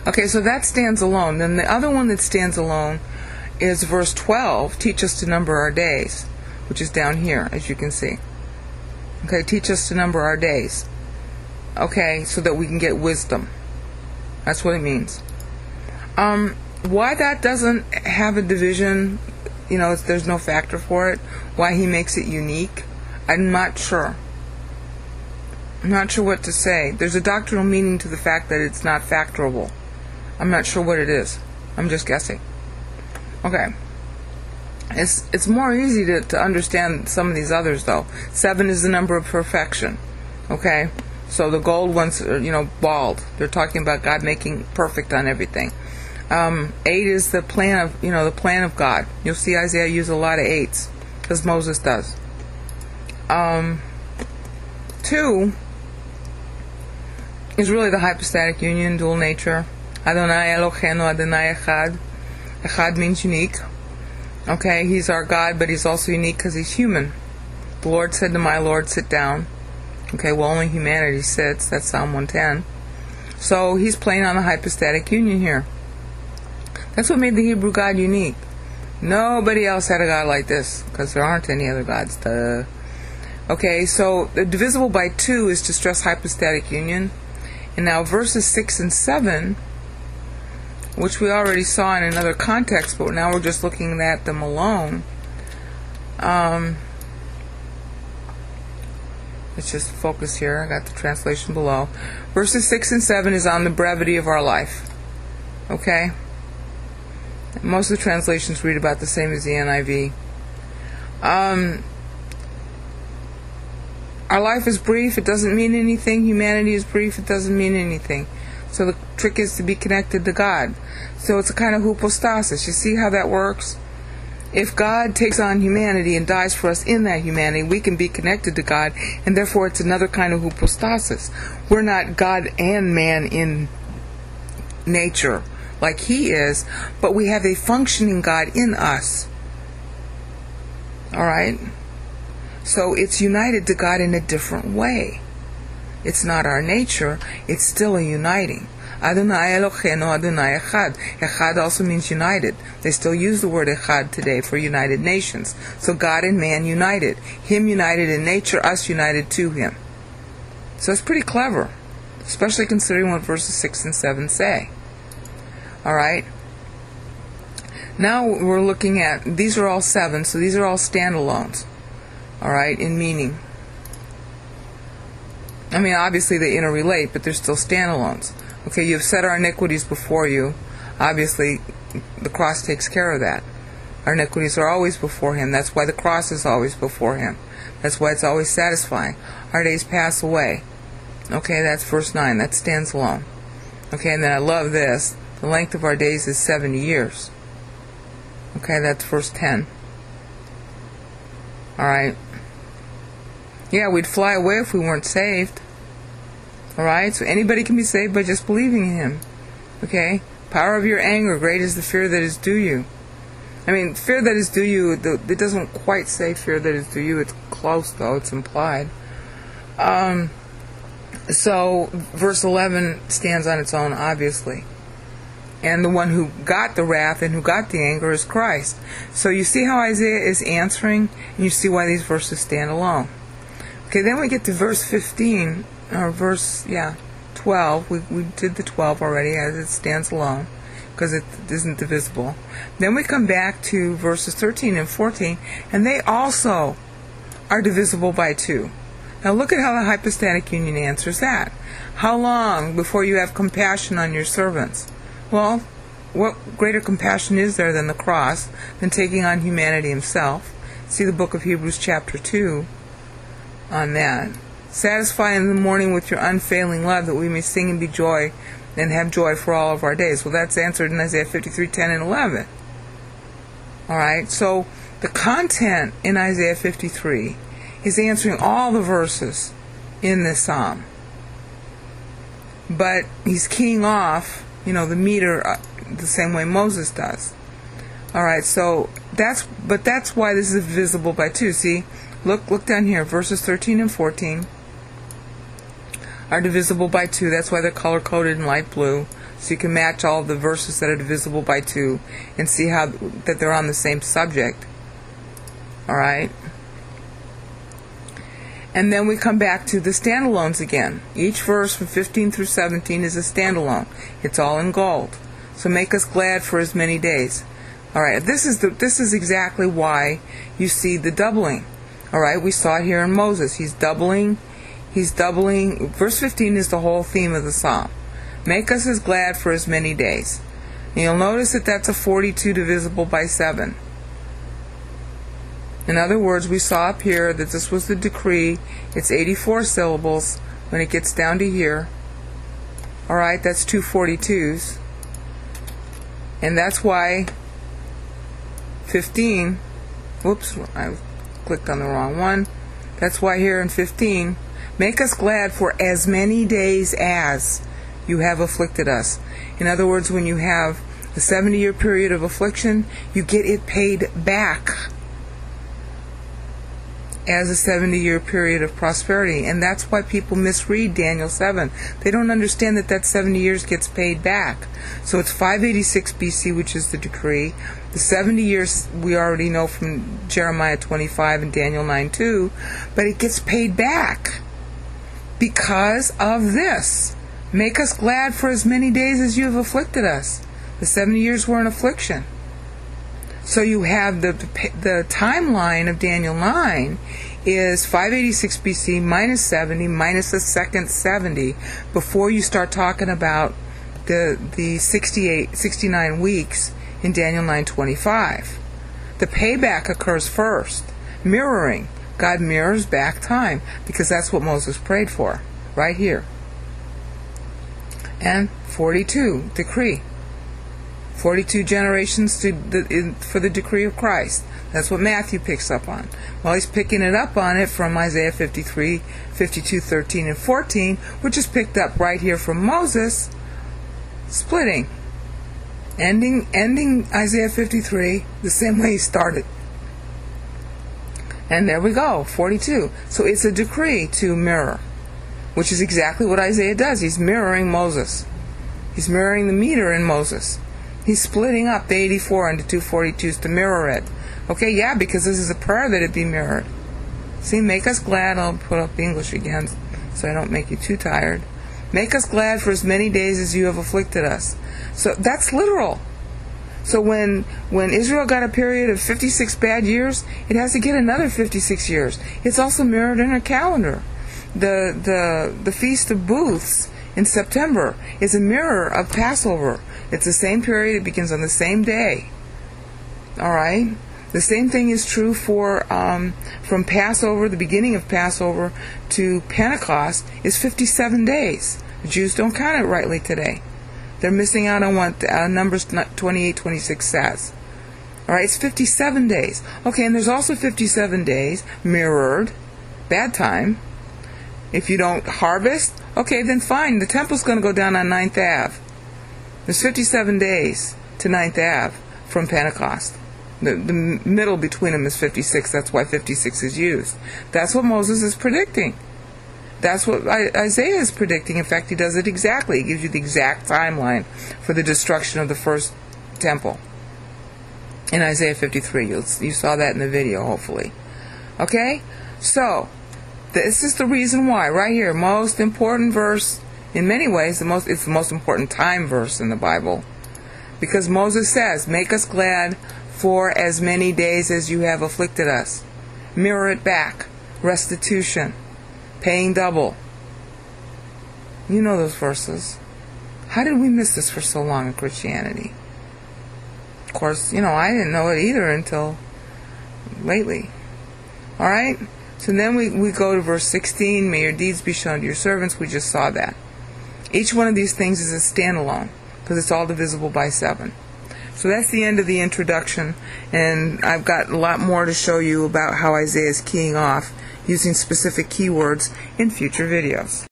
Okay, so that stands alone. Then the other one that stands alone is verse 12, teach us to number our days, which is down here, as you can see. Okay, teach us to number our days. Okay, so that we can get wisdom. That's what it means. Why that doesn't have a division, there's no factor for it, why he makes it unique, I'm not sure. I'm not sure what to say. There's a doctrinal meaning to the fact that it's not factorable. I'm not sure what it is. I'm just guessing. Okay. It's more easy to understand some of these others, though. 7 is the number of perfection. Okay? So the gold ones are, bald. They're talking about God making perfect on everything. 8 is the plan of, the plan of God. You'll see Isaiah use a lot of 8s, because Moses does. 2 is really the hypostatic union, dual nature. Adonai Eloheinu Adonai Echad. Echad means unique. Okay, he's our God, but he's also unique because he's human. The Lord said to my Lord, sit down. Okay, well, only humanity sits. That's Psalm 110. So he's playing on the hypostatic union here. That's what made the Hebrew God unique. Nobody else had a God like this, because there aren't any other gods. Duh. Okay, so the divisible by 2 is to stress hypostatic union. And now verses 6 and 7, which we already saw in another context, but now we're just looking at them alone. Let's just focus here. I got the translation below. Verses 6 and 7 is on the brevity of our life. Okay? Most of the translations read about the same as the NIV. Our life is brief. It doesn't mean anything. Humanity is brief. It doesn't mean anything. So the trick is to be connected to God. So it's a kind of hypostasis. You see how that works? If God takes on humanity and dies for us in that humanity, we can be connected to God, and therefore it's another kind of hypostasis. We're not God and man in nature like he is, but we have a functioning God in us. Alright? So it's united to God in a different way. It's not our nature, it's still a uniting. Adonai Eloheinu Adonai Echad. Echad also means united. They still use the word Echad today for united nations. So God and man united. Him united in nature, us united to him. So it's pretty clever, especially considering what verses 6 and 7 say. Alright? Now we're looking at, these are all 7, so these are all standalones. Alright, in meaning. I mean, obviously they interrelate, but they're still standalones. Okay, you have set our iniquities before you. Obviously, the cross takes care of that. Our iniquities are always before him. That's why the cross is always before him. That's why it's always satisfying. Our days pass away. Okay, that's verse 9. That stands alone. Okay, and then I love this. The length of our days is 70 years. Okay, that's verse 10. Alright. Yeah, we'd fly away if we weren't saved. Alright, so anybody can be saved by just believing in him. Okay? Power of your anger, great is the fear that is due you. I mean, fear that is due you, it doesn't quite say fear that is due you. It's close, though. It's implied. So, verse 11 stands on its own, obviously. And the one who got the wrath and who got the anger is Christ. So you see how Isaiah is answering, and you see why these verses stand alone. Okay, then we get to verse 15, or verse 12. We did the 12 already, as it stands alone, because it isn't divisible. Then we come back to verses 13 and 14, and they also are divisible by 2. Now look at how the hypostatic union answers that. How long before you have compassion on your servants? Well, what greater compassion is there than the cross, than taking on humanity himself? See the book of Hebrews chapter 2 on that. Satisfy in the morning with your unfailing love, that we may sing and be joy and have joy for all of our days. Well, that's answered in Isaiah 53, 10 and 11. Alright, so the content in Isaiah 53 is answering all the verses in this psalm. But he's keying off, the meter the same way Moses does. Alright, so that's why this is divisible by 2. See, look down here, verses 13 and 14 are divisible by 2. That's why they're color-coded in light blue. so you can match all the verses that are divisible by 2 and see how that they're on the same subject. Alright? And then we come back to the standalones again. Each verse from 15 through 17 is a standalone. It's all in gold. So make us glad for as many days. Alright, this is exactly why you see the doubling. Alright, we saw it here in Moses. He's doubling. Verse 15 is the whole theme of the psalm. Make us as glad for as many days. And you'll notice that that's a 42 divisible by 7. In other words, we saw up here that this was the decree. It's 84 syllables when it gets down to here. Alright, that's 2 42s. And that's why 15, whoops, I clicked on the wrong one. That's why here in 15, make us glad for as many days as you have afflicted us. In other words, when you have a 70-year period of affliction, you get it paid back as a 70-year period of prosperity. And that's why people misread Daniel 7. They don't understand that 70 years gets paid back. So it's 586 BC, which is the decree. The 70 years we already know from Jeremiah 25 and Daniel 9:2, but it gets paid back because of this. Make us glad for as many days as you have afflicted us. The 70 years were an affliction. So you have the timeline of Daniel 9 is 586 BC minus 70 minus the second 70 before you start talking about the 69 weeks in Daniel 9:25. The payback occurs first. Mirroring. God mirrors back time because that's what Moses prayed for right here. And 42, decree. 42 generations for the decree of Christ. That's what Matthew picks up on. Well, he's picking it up on it from Isaiah 53, 52, 13, and 14, which is picked up right here from Moses, splitting. Ending Isaiah 53 the same way he started. And there we go, 42. So it's a decree to mirror, which is exactly what Isaiah does. He's mirroring Moses. He's mirroring the meter in Moses. He's splitting up the 84 into 242s to mirror it. Okay, yeah, because this is a prayer that it be mirrored. See, make us glad. I'll put up English again so I don't make you too tired. Make us glad for as many days as you have afflicted us. So that's literal. So when Israel got a period of 56 bad years, it has to get another 56 years. It's also mirrored in our calendar. The Feast of Booths in September is a mirror of Passover. It's the same period. It begins on the same day. All right? The same thing is true for from Passover, the beginning of Passover, to Pentecost is 57 days. The Jews don't count it rightly today. They're missing out on what Numbers 28:26 says. All right, it's 57 days. Okay, and there's also 57 days mirrored, bad time. If you don't harvest, okay, then fine. The temple's going to go down on 9th Ave. There's 57 days to 9th Ave from Pentecost. The middle between them is 56. That's why 56 is used. That's what Moses is predicting. That's what Isaiah is predicting. In fact, he does it exactly. He gives you the exact timeline for the destruction of the first temple. In Isaiah 53. You saw that in the video, hopefully. Okay? So, this is the reason why. Right here, most important verse. In many ways, it's the most important time verse in the Bible. Because Moses says, make us glad for as many days as you have afflicted us. Mirror it back. Restitution. Paying double. You know those verses. How did we miss this for so long in Christianity? Of course, I didn't know it either until lately. Alright? So then we go to verse 16. May your deeds be shown to your servants. We just saw that. Each one of these things is a standalone because it's all divisible by 7. So that's the end of the introduction, and I've got a lot more to show you about how Isaiah is keying off using specific keywords in future videos.